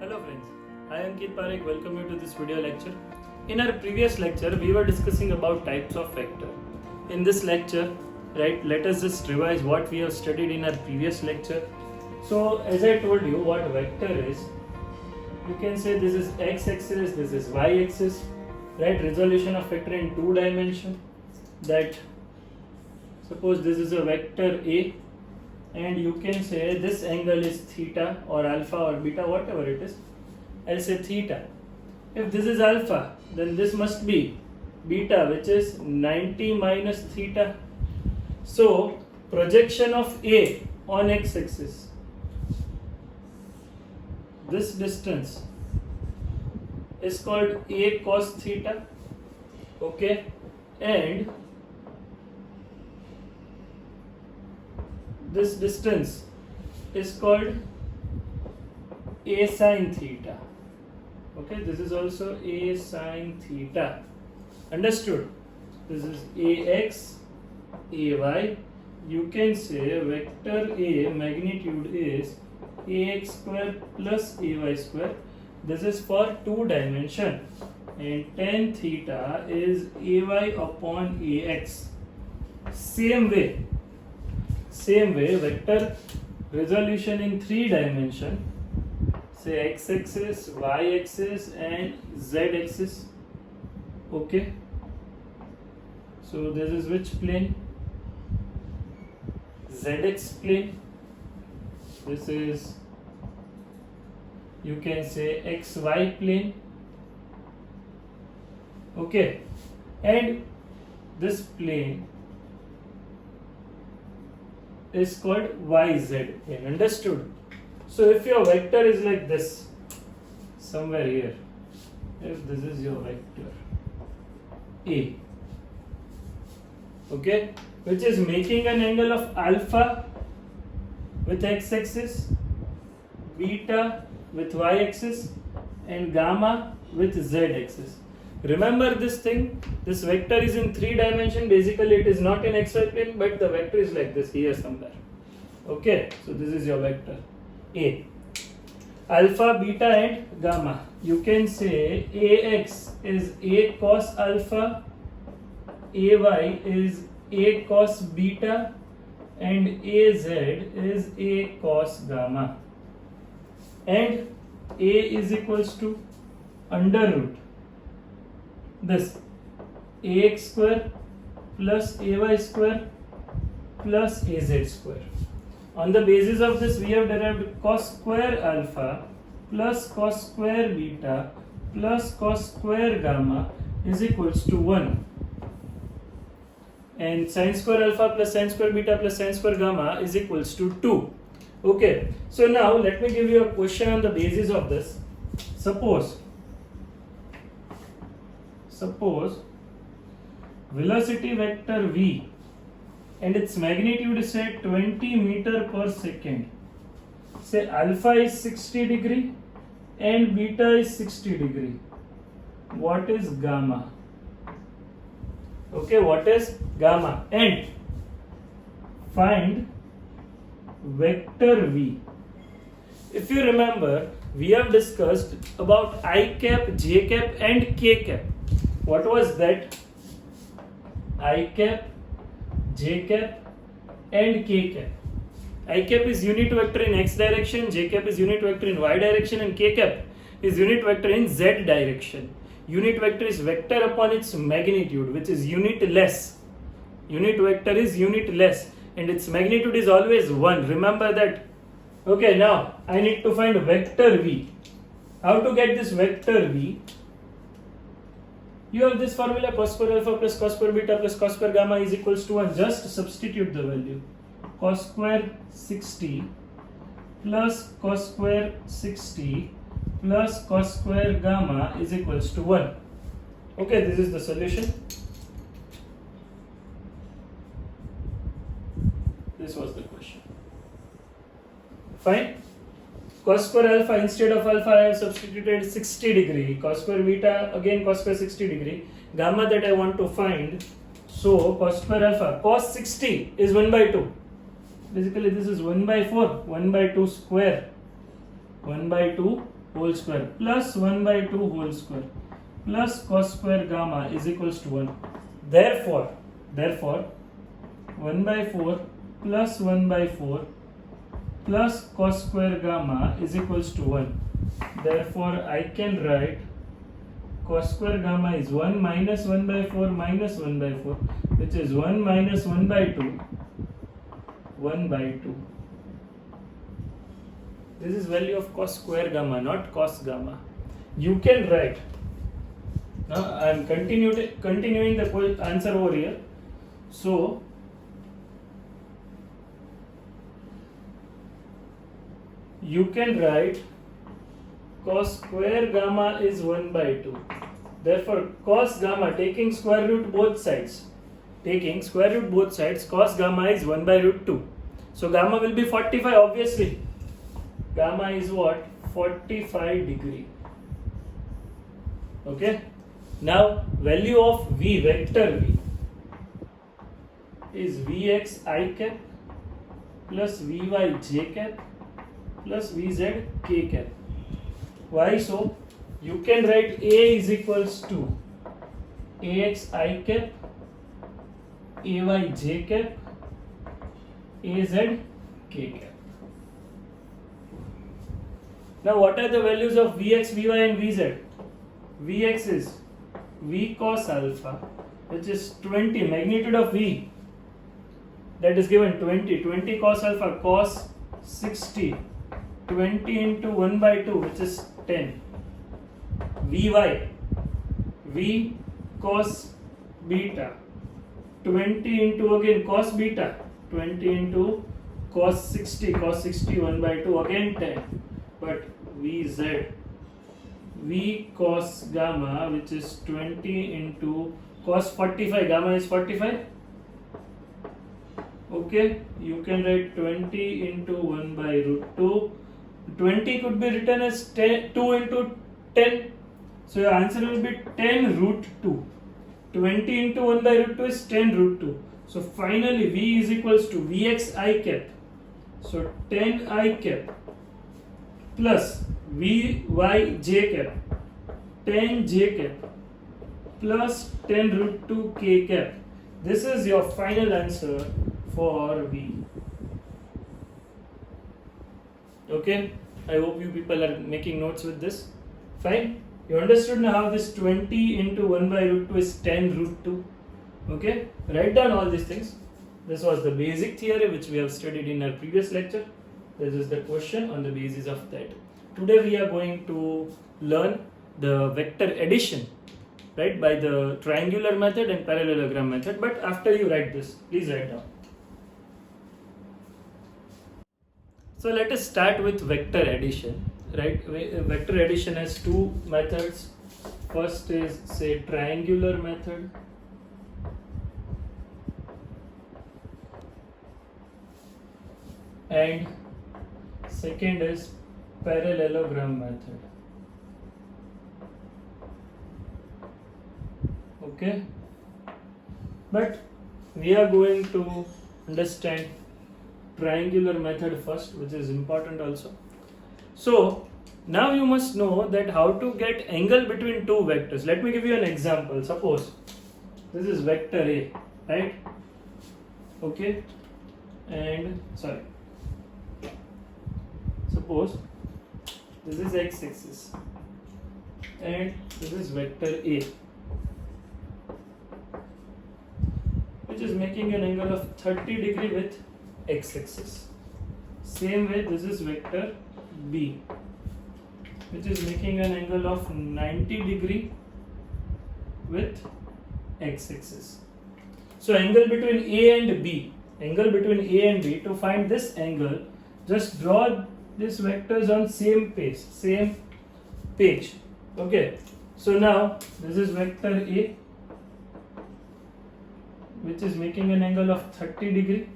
Hello friends, I am Ankit Parekh. Welcome you to this video lecture. In our previous lecture, we were discussing about types of vector. In this lecture, let us just revise what we have studied in our previous lecture. So, as I told you, what vector is, you can say this is x-axis, this is y-axis, right? Resolution of vector in 2 dimension. That suppose this is a vector A, and you can say this angle is theta or alpha or beta, whatever it is. I'll say theta. If this is alpha, then this must be beta, which is 90 minus theta. So projection of A on x-axis, this distance is called A cos theta, okay, and this distance is called A sin theta. Okay, this is also A sin theta. Understood? This is AX, AY. You can say vector A magnitude is AX square plus AY square. This is for 2 dimension. And tan theta is AY upon AX. Same way, vector resolution in 3 dimension, say x-axis, y-axis and z-axis. Okay, so this is which plane? ZX plane. This is, you can say, XY plane. Okay, and this plane is called YZ plane. Understood? So if your vector is like this, somewhere here, if this is your vector A, okay, which is making an angle of alpha with x-axis, beta with y-axis and gamma with z-axis. Remember this thing, this vector is in 3 dimension. Basically it is not in xy plane, but the vector is like this here somewhere. Okay, so this is your vector A. Alpha, beta and gamma. You can say AX is A cos alpha, AY is A cos beta and AZ is A cos gamma. And A is equals to under root this AX square plus AY square plus AZ square. On the basis of this, we have derived cos square alpha plus cos square beta plus cos square gamma is equals to 1. And sin square alpha plus sin square beta plus sin square gamma is equals to 2. Okay, so now let me give you a question on the basis of this. Suppose velocity vector v and its magnitude is say 20 meter per second. Say alpha is 60 degree and beta is 60 degree. What is gamma? Okay, what is gamma? And find vector v. If you remember, we have discussed about I cap, j cap and k cap. What was that? I cap, j cap and k cap. I cap is unit vector in x direction, j cap is unit vector in y direction and k cap is unit vector in z direction. Unit vector is vector upon its magnitude, which is unitless. Unit vector is unitless and its magnitude is always 1. Remember that. Okay, now I need to find vector v. How to get this vector v? You have this formula, cos square alpha plus cos square beta plus cos square gamma is equals to 1. Just substitute the value. Cos square 60 plus cos square 60 plus cos square gamma is equals to 1. Okay, this is the solution. This was the question. Fine. Cos square alpha, instead of alpha I have substituted 60 degree. Cos square beta, again cos square 60 degree. Gamma that I want to find. So cos square alpha, cos 60 is 1 by 2. Basically this is 1 by 4, 1 by 2 square, 1 by 2 whole square plus 1 by 2 whole square plus cos square gamma is equals to 1. Therefore 1 by 4 plus 1 by 4 plus cos square gamma is equals to 1. Therefore I can write cos square gamma is 1 minus 1 by 4 minus 1 by 4, which is 1 minus 1 by 2, 1 by 2. This is value of cos square gamma, not cos gamma. You can write. Now I am continuing the answer over here. So you can write cos square gamma is 1 by 2. Therefore cos gamma, taking square root both sides, cos gamma is 1 by root 2. So gamma will be 45 obviously. Gamma is what? 45 degree. Okay. Now value of V, vector V, is Vx I cap plus Vy j cap plus Vz k cap. Why so? You can write A is equals to Ax I cap, Ay j cap, Az k cap. Now what are the values of Vx, Vy and Vz? Vx is V cos alpha, which is 20, magnitude of V, that is given 20 cos alpha, cos 60, 20 into 1 by 2, which is 10. Vy, V cos beta, 20 into again cos beta, 20 into cos 60, 1 by 2, again 10. But Vz, V cos gamma, which is 20 into cos 45, gamma is 45. Okay, you can write 20 into 1 by root 2. 20 could be written as 10, 2 into 10. So your answer will be 10 root 2. 20 into 1 by root 2 is 10 root 2. So finally V is equals to Vx I cap. So 10 I cap plus Vy j cap, 10 j cap plus 10 root 2 k cap. This is your final answer for V. Okay, I hope you people are making notes with this. Fine. You understood now how this 20 into 1 by root 2 is 10 root 2. Okay, write down all these things. This was the basic theory which we have studied in our previous lecture. This is the question on the basis of that. Today we are going to learn the vector addition, right, by the triangular method and parallelogram method. But after you write this, please write down. So let us start with vector addition, right? Vector addition has two methods. First is, say, triangular method, and second is parallelogram method. Okay, but we are going to understand triangular method first, which is important also. So now you must know that how to get angle between two vectors. Let me give you an example. Suppose this is vector A, right? Okay, and suppose this is x-axis and this is vector A, which is making an angle of 30 degree with x-axis. Same way this is vector B, which is making an angle of 90 degree with x-axis. So angle between A and B, to find this angle, just draw these vectors on same page. Okay, so now this is vector A, which is making an angle of 30 degree.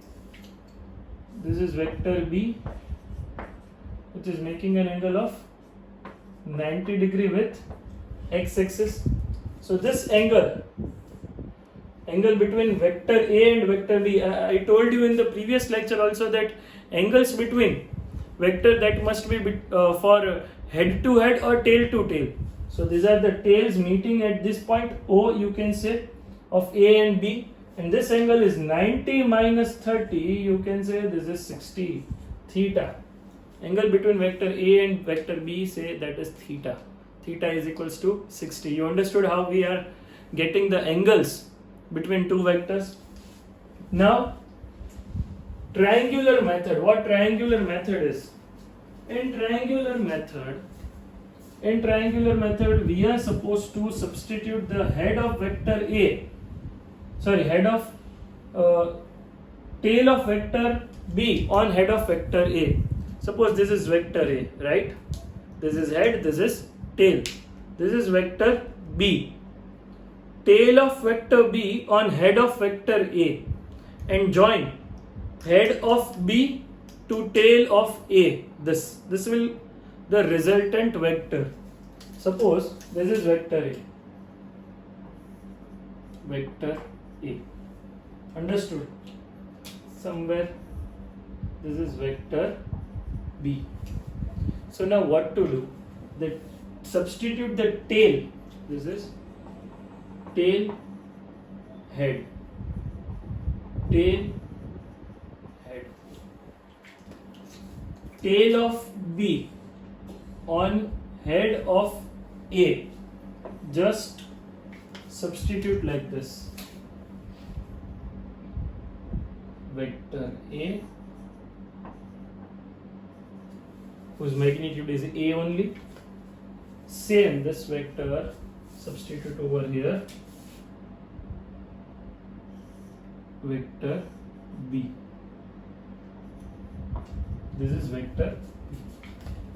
This is vector B, which is making an angle of 90 degree with x-axis. So this angle between vector A and vector B, I told you in the previous lecture also that angles between vector that must be for head to head or tail to tail. So these are the tails meeting at this point O, you can say, of A and B, and this angle is 90 minus 30, you can say this is 60 theta. Angle between vector A and vector B, say that is theta. Theta is equals to 60. You understood how we are getting the angles between two vectors? Now, triangular method. What triangular method is? In triangular method, we are supposed to substitute the head of vector A, tail of vector B on head of vector A. Suppose this is vector A, right? This is head, this is tail. This is vector B. Tail of vector B on head of vector A, and join head of B to tail of A. This will the resultant vector. Suppose this is vector A. Understood? Somewhere this is vector B. So now what to do? Substitute the tail. This is tail, head, tail, head. Tail of B on head of A. Just substitute like this. Vector A, whose magnitude is A only. Same, this vector substitute over here. Vector B. This is vector B.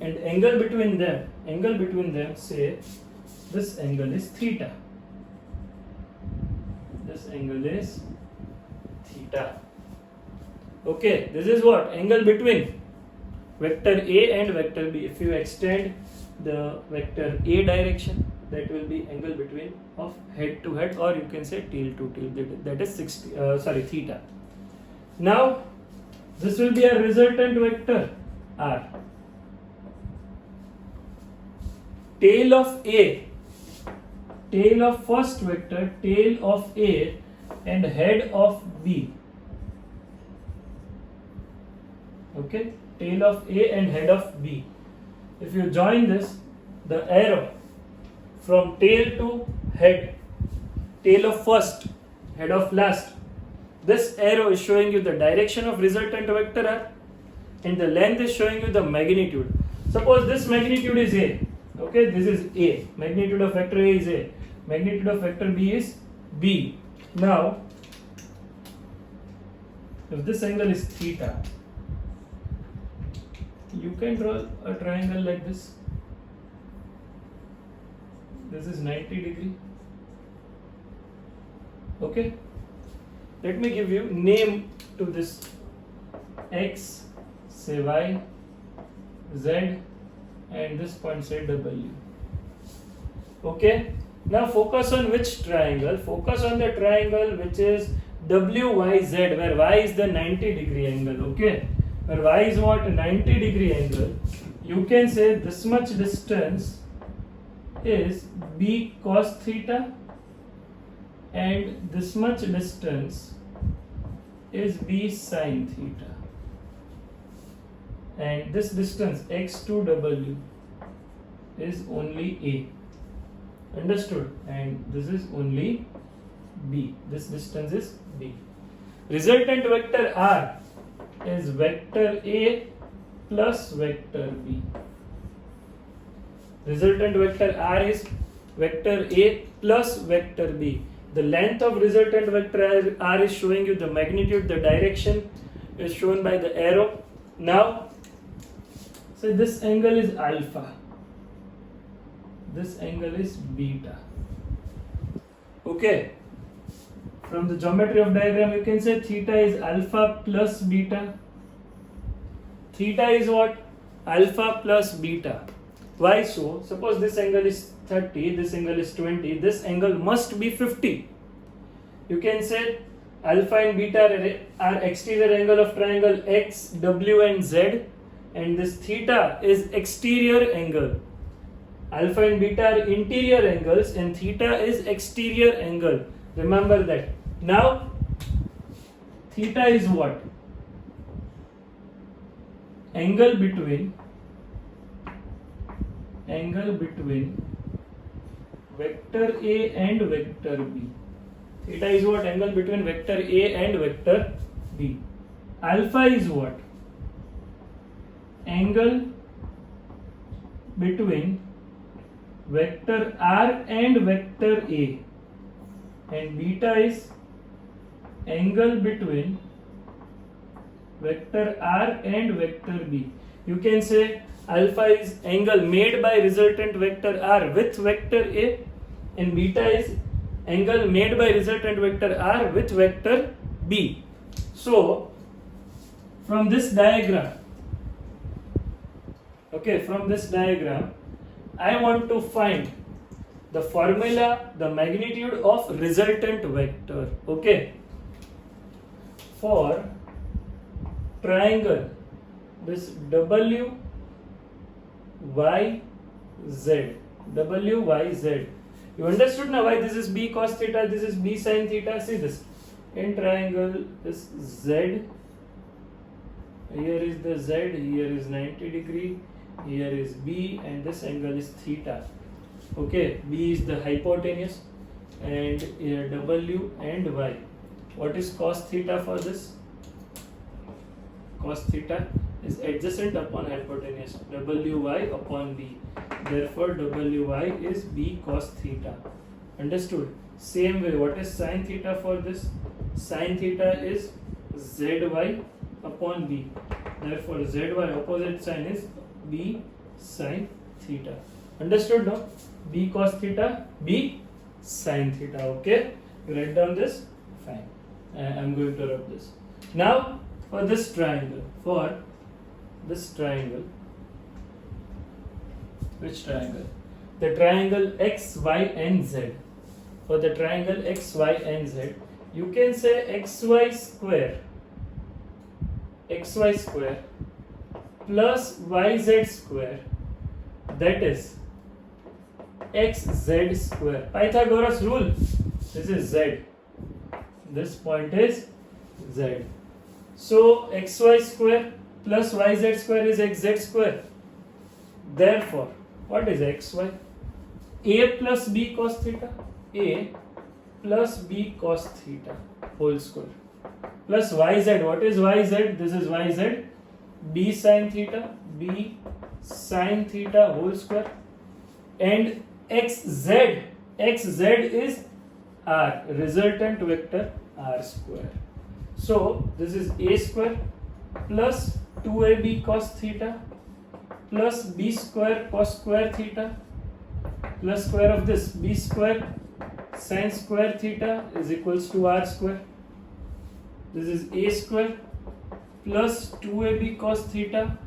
And angle between them, say this angle is theta. This angle is theta. Okay, this is what? Angle between vector A and vector B. If you extend the vector A direction, that will be angle between of head to head, or you can say tail to tail, that is theta. Now this will be a resultant vector R. Tail of A, tail of first vector, tail of A and head of B. Okay, tail of A and head of B. If you join this, the arrow from tail to head, tail of first, head of last, this arrow is showing you the direction of resultant vector R, and the length is showing you the magnitude. Suppose this magnitude is A. Okay, this is A. Magnitude of vector A is A. Magnitude of vector B is B. Now, if this angle is theta, you can draw a triangle like this. This is 90 degree. Okay. Let me give you name to this. X, say Y, Z, and this point say W. Okay. Now focus on which triangle? Focus on the triangle which is WYZ, where Y is the 90 degree angle. Okay. Where Y is what? 90 degree angle. You can say this much distance is B cos theta, and this much distance is B sin theta, and this distance x to W is only A. Understood? And this is only B. This distance is B. Resultant vector R is vector A plus vector B. Resultant vector R is vector A plus vector B. The length of resultant vector R is showing you the magnitude, the direction is shown by the arrow. Now, say this angle is alpha, this angle is beta. Okay. From the geometry of diagram, you can say theta is alpha plus beta. Theta is what? Alpha plus beta. Why so? Suppose this angle is 30, this angle is 20, this angle must be 50. You can say alpha and beta are exterior angle of triangle X, W and Z, and this theta is exterior angle. Alpha and beta are interior angles and theta is exterior angle. Remember that. Now, theta is what? Angle between vector A and vector B. Theta is what? Angle between vector A and vector B. Alpha is what? Angle between vector R and vector A. And beta is angle between vector R and vector B. You can say alpha is angle made by resultant vector R with vector A, and beta is angle made by resultant vector R with vector B. So, from this diagram, I want to find the formula, the magnitude of resultant vector. Okay. For triangle, this WYZ. You understood now why this is B cos theta, this is B sin theta? See this. In triangle, this Z, here is the Z, here is 90 degree, here is B, and this angle is theta. Okay, B is the hypotenuse, and here W and Y. What is cos theta for this? Cos theta is adjacent upon hypotenuse, WY upon B. Therefore, WY is B cos theta. Understood? Same way, what is sin theta for this? Sin theta is ZY upon B. Therefore, ZY opposite sign is B sin theta. Understood now? B cos theta, B sin theta. Okay? You write down this? Fine. I'm going to rub this. Now, for this triangle, which triangle? The triangle X, Y and Z. For the triangle X, Y and Z, you can say XY square plus YZ square, that is XZ square. Pythagoras rule. This is Z. This point is Z. So XY square plus YZ square is XZ square. Therefore, what is XY? A plus B cos theta. A plus B cos theta whole square. Plus YZ. What is YZ? This is YZ. B sin theta. B sin theta whole square. And XZ. XZ is R. Resultant vector R square. So this is A square plus 2AB cos theta plus B square cos square theta plus square of this B square sin square theta is equals to R square. This is A square plus 2AB cos theta.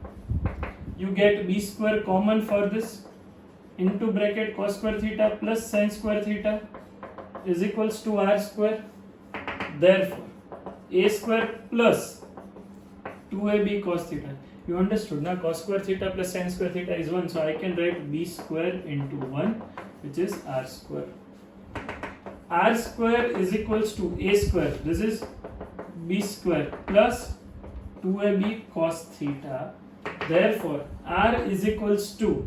You get B square common for this, into bracket cos square theta plus sin square theta is equals to R square. Therefore, A square plus 2AB cos theta. You understood now? Cos square theta plus sin square theta is 1. So I can write B square into 1, which is R square. R square is equals to A square. This is B square plus 2AB cos theta. Therefore, R is equals to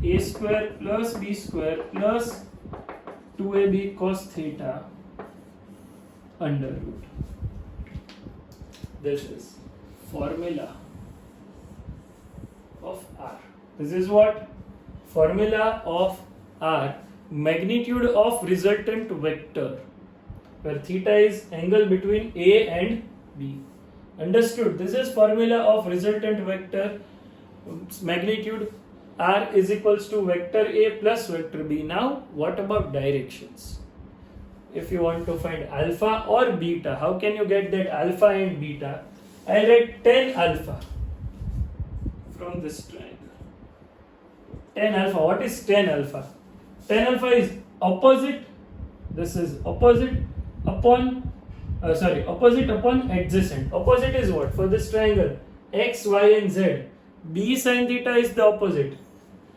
A square plus B square plus 2AB cos theta under root. This is formula of R. This is what? Formula of R. Magnitude of resultant vector, where theta is angle between A and B. Understood? This is formula of resultant vector. Magnitude R is equals to vector A plus vector B. Now, what about directions? If you want to find alpha or beta, how can you get that alpha and beta? I write tan alpha from this triangle. Tan alpha. What is tan alpha? Tan alpha is opposite. This is opposite upon opposite upon adjacent. Opposite is what? For this triangle X, Y and Z. B sin theta is the opposite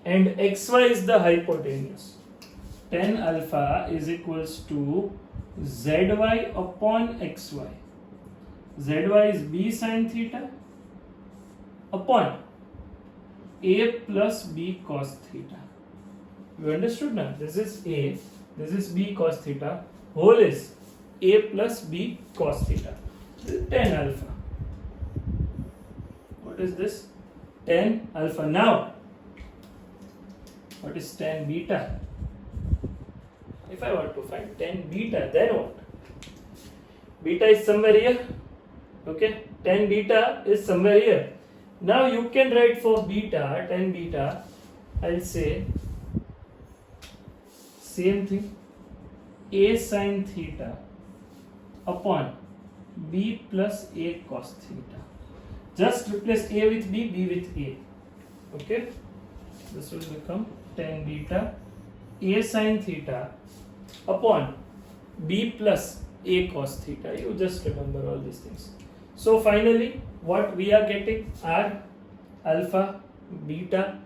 and xy is the hypotenuse. Tan alpha is equals to zy upon xy. Zy is B sin theta upon A plus B cos theta. You understood now? This is A, this is B cos theta, whole is A plus B cos theta. This is tan alpha. What is this? Tan alpha. Now, what is tan beta? If I want to find tan beta, then what? Beta is somewhere here. Okay, tan beta is somewhere here. Now you can write for beta, tan beta, I'll say same thing, A sin theta upon B plus A cos theta. Just replace A with B, B with A. Okay, this will become tan beta A sin theta upon B plus A cos theta. You just remember all these things. So finally, what we are getting are alpha, beta,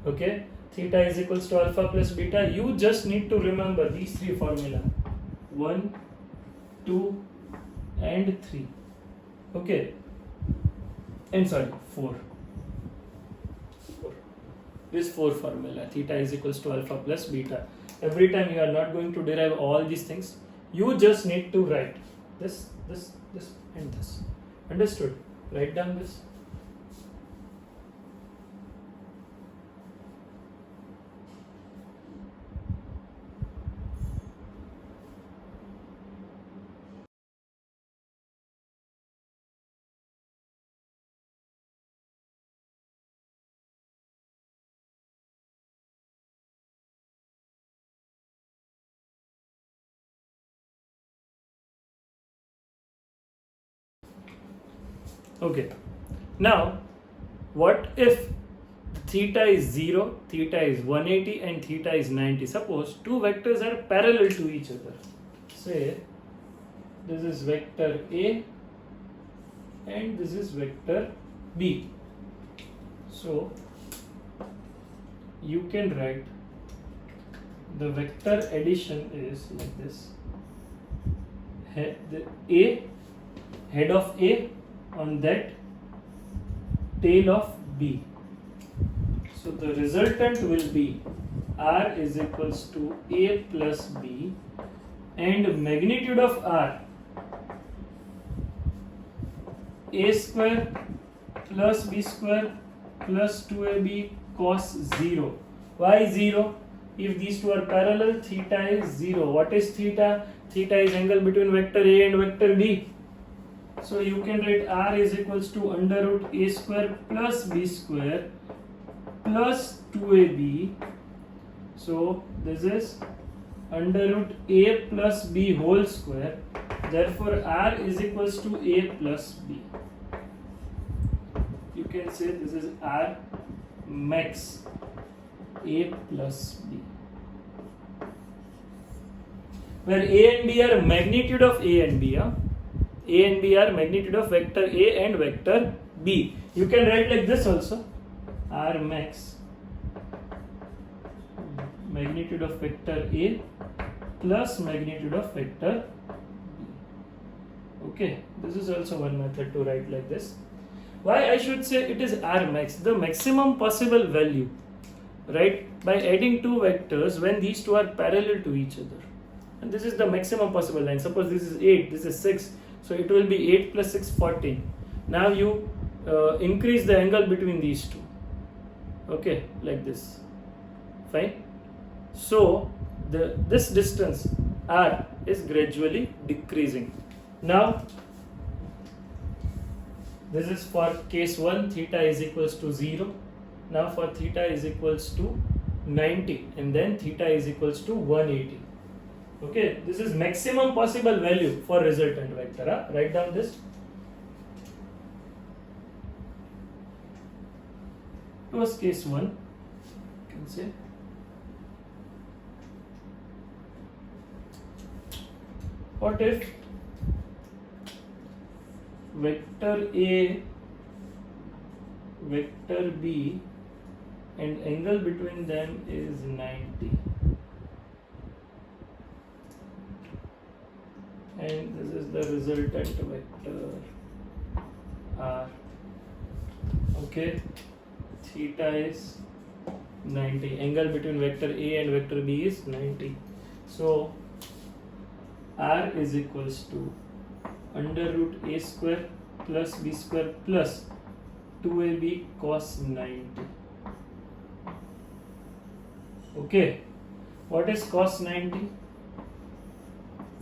okay, theta is equals to alpha plus beta. You just need to remember these three formula, 1, 2 and 3, okay, and sorry, 4. This 4 formula, theta is equals to alpha plus beta. Every time you are not going to derive all these things, you just need to write this and this. Understood? Write down this. Okay. Now, what if theta is 0, theta is 180 and theta is 90? Suppose two vectors are parallel to each other. Say this is vector A and this is vector B. So you can write the vector addition is like this. Head of A on that tail of B. So the resultant will be R is equals to A plus B, and magnitude of R, A square plus B square plus 2AB cos 0. Why 0? If these two are parallel, theta is 0. What is theta? Theta is angle between vector A and vector B. So you can write R is equals to under root A square plus B square plus 2AB. So this is under root A plus B whole square. Therefore R is equals to A plus B. You can say this is R max A plus B, where A and B are magnitude of A and B. A and B are magnitude of vector A and vector B. You can write like this also, R max magnitude of vector A plus magnitude of vector B. Okay, this is also one method to write like this. Why I should say it is R max, the maximum possible value, right, by adding two vectors when these two are parallel to each other. And this is the maximum possible line. Suppose this is 8, this is 6. So it will be 8 plus 6, 14. Now you increase the angle between these two. Okay, like this. Fine. So this distance R is gradually decreasing. Now this is for case 1, theta is equals to 0. Now for theta is equals to 90 and then theta is equals to 180. Okay, this is maximum possible value for resultant vector. Write down this. It was case 1. You can say. What if vector A vector B and angle between them is 90. And this is the resultant vector R. Okay, theta is 90. Angle between vector A and vector B is 90. So R is equals to under root A square plus B square plus 2AB cos 90. Okay, what is cos 90?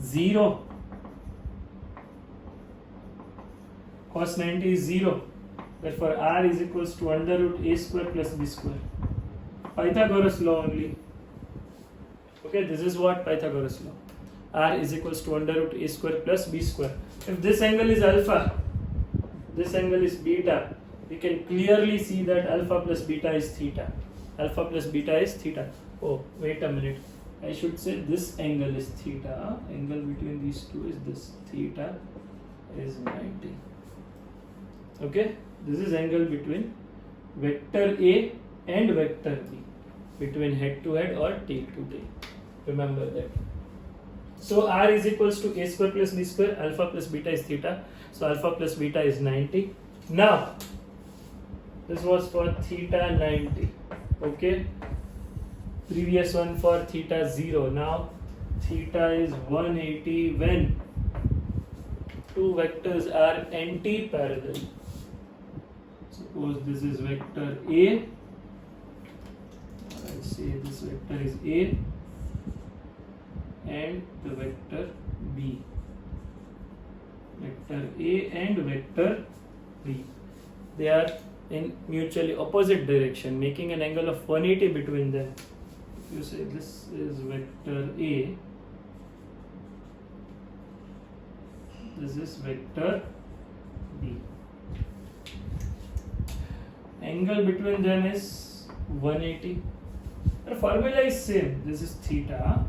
0. Cos 90 is 0. Therefore R is equals to under root A square plus B square. Pythagoras law only. Okay, this is what Pythagoras law. R is equals to under root A square plus B square. If this angle is alpha, this angle is beta, we can clearly see that alpha plus beta is theta. Alpha plus beta is theta. Oh, wait a minute. I should say this angle is theta. Angle between these two is this. Theta is 90. Okay, this is angle between vector A and vector B, between head to head or tail to tail. Remember that. So R is equals to A square plus B square. Alpha plus beta is theta. So alpha plus beta is 90. Now this was for theta 90. Okay, previous one for theta 0. Now theta is 180 when two vectors are anti-parallel. Suppose this is vector A, I say this vector is A, and the vector B. Vector A and vector B. They are in mutually opposite direction, making an angle of 180 between them. If you say this is vector A, this is vector B. Angle between them is 180. The formula is same. This is theta.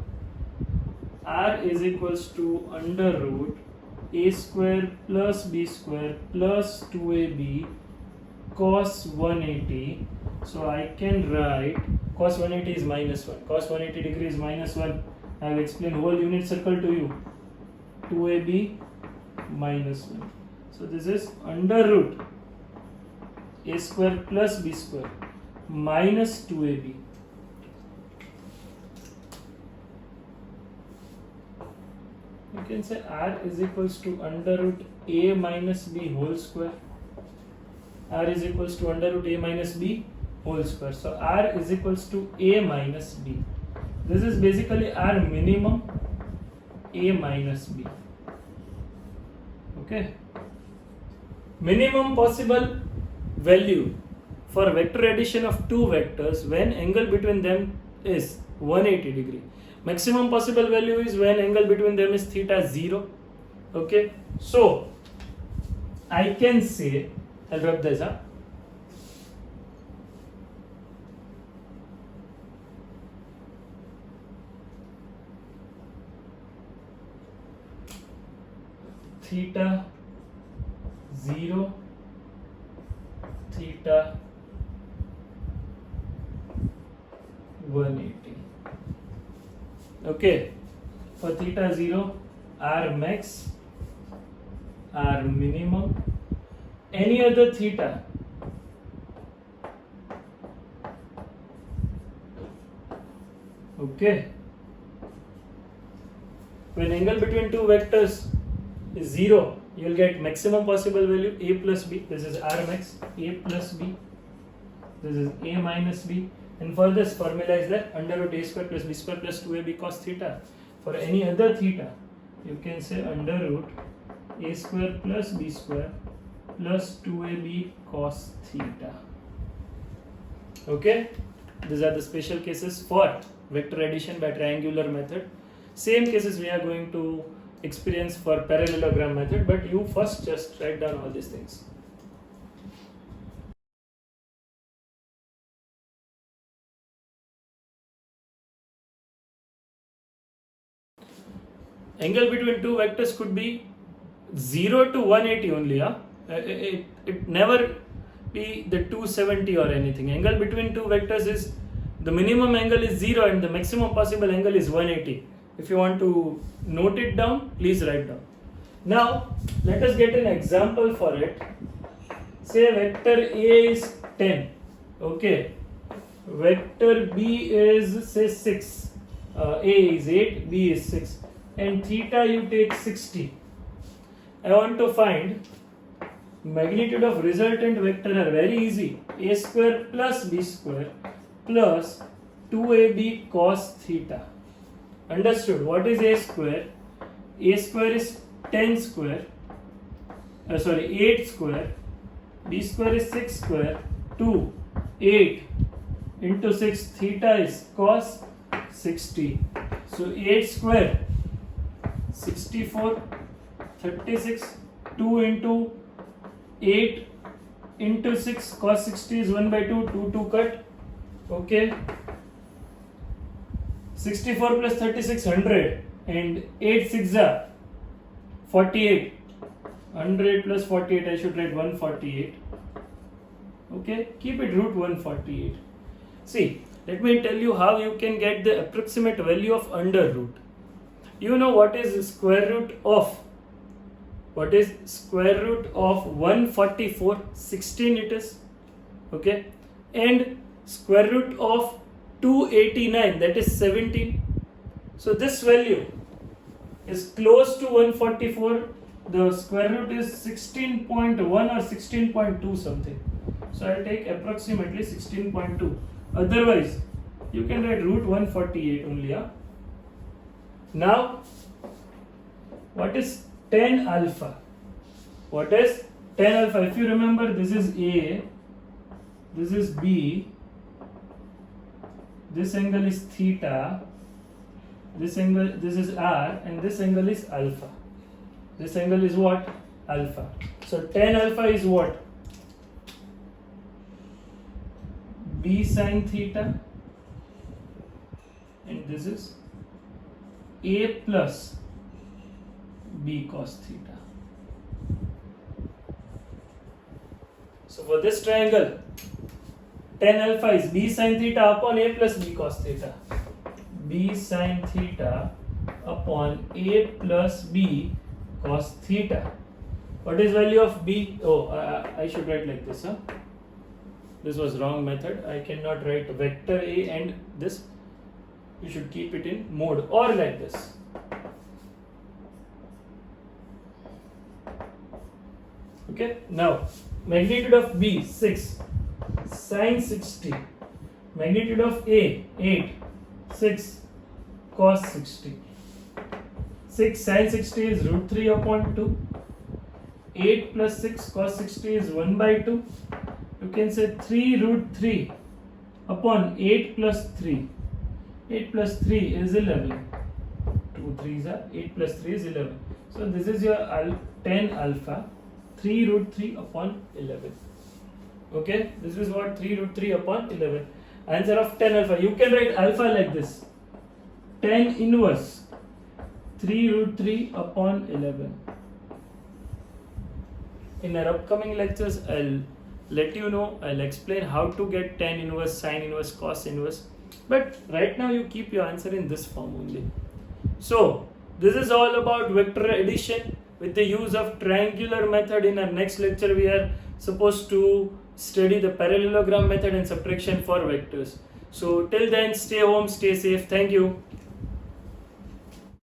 R is equals to under root A square plus B square plus 2AB cos 180. So I can write cos 180 is minus 1. Cos 180 degree is minus 1. I have explained whole unit circle to you. 2AB minus 1. So this is under root A square plus B square minus 2AB. You can say R is equals to under root A minus B whole square. R is equals to under root A minus B whole square. So R is equals to A minus B. This is basically R minimum, A minus B. Okay. Minimum possible value for vector addition of two vectors when angle between them is 180 degree. Maximum possible value is when angle between them is theta 0. Okay, so I can say, I'll rub this up. Theta 0, theta 180. Okay, for theta 0, R max, R minimum, any other theta okay, when angle between two vectors is 0, you will get maximum possible value A plus B. This is R max, A plus B, this is A minus B. And for this formula is that under root A square plus B square plus 2AB cos theta. For any other theta, you can say under root A square plus B square plus 2AB cos theta. Okay, these are the special cases for vector addition by triangular method. Same cases we are going to experience for parallelogram method, but you first just write down all these things. Angle between two vectors could be 0 to 180 only. It never be the 270 or anything. Angle between two vectors is, the minimum angle is 0 and the maximum possible angle is 180. If you want to note it down, please write down. Now let us get an example for it. Say vector A is 10. Okay. Vector B is say 6. A is 8, B is 6. And theta you take 60. I want to find magnitude of resultant vector are very easy. A square plus B square plus 2AB cos theta. Understood? What is A square? A square is 10 square. 8 square. B square is 6 square. 2, 8 into 6. Theta is cos 60. So 8 square 64, 36. 2 into 8 into 6 cos 60 is 1 by 2, 2 cut. Okay. 64 plus 36, 100. And 8 6 are 48. 100 plus 48, I should write 148. Okay. Keep it root 148. See, let me tell you how you can get the approximate value of under root. You know what is square root of? What is square root of 144? 16 it is. Okay. And square root of 289, that is 17. So this value is close to 144. The square root is 16.1 or 16.2 something. So I'll take approximately 16.2. Otherwise, you can write root 148 only. Now, what is tan alpha? What is tan alpha? If you remember, this is A, this is B, this angle is theta, this is R, and this angle is alpha. This angle is what? Alpha. So tan alpha is what? B sin theta, and this is A plus B cos theta. So for this triangle, tan alpha is B sin theta upon A plus B cos theta. B sin theta upon A plus B cos theta. What is value of B? Oh, I should write like this. This was wrong method. I cannot write vector A and this. You should keep it in mode or like this. Okay. Now, magnitude of B 6 sin 60. Magnitude of A 8 6 cos 60. 6 sin 60 is root 3 upon 2. 8 plus 6 cos 60 is 1 by 2. You can say 3 root 3 upon 8 plus 3. 8 plus 3 is 11. 2 3s are 8 plus 3 is 11. So this is your tan alpha. 3 root 3 upon 11. Okay, this is what 3 root 3 upon 11. Answer of tan alpha. You can write alpha like this. Tan inverse 3 root 3 upon 11. In our upcoming lectures, I'll let you know, I'll explain how to get tan inverse, sine inverse, cos inverse. But right now you keep your answer in this form only. So this is all about vector addition with the use of triangular method. In our next lecture, we are supposed to study the parallelogram method and subtraction for vectors. So till then, stay home, stay safe. Thank you.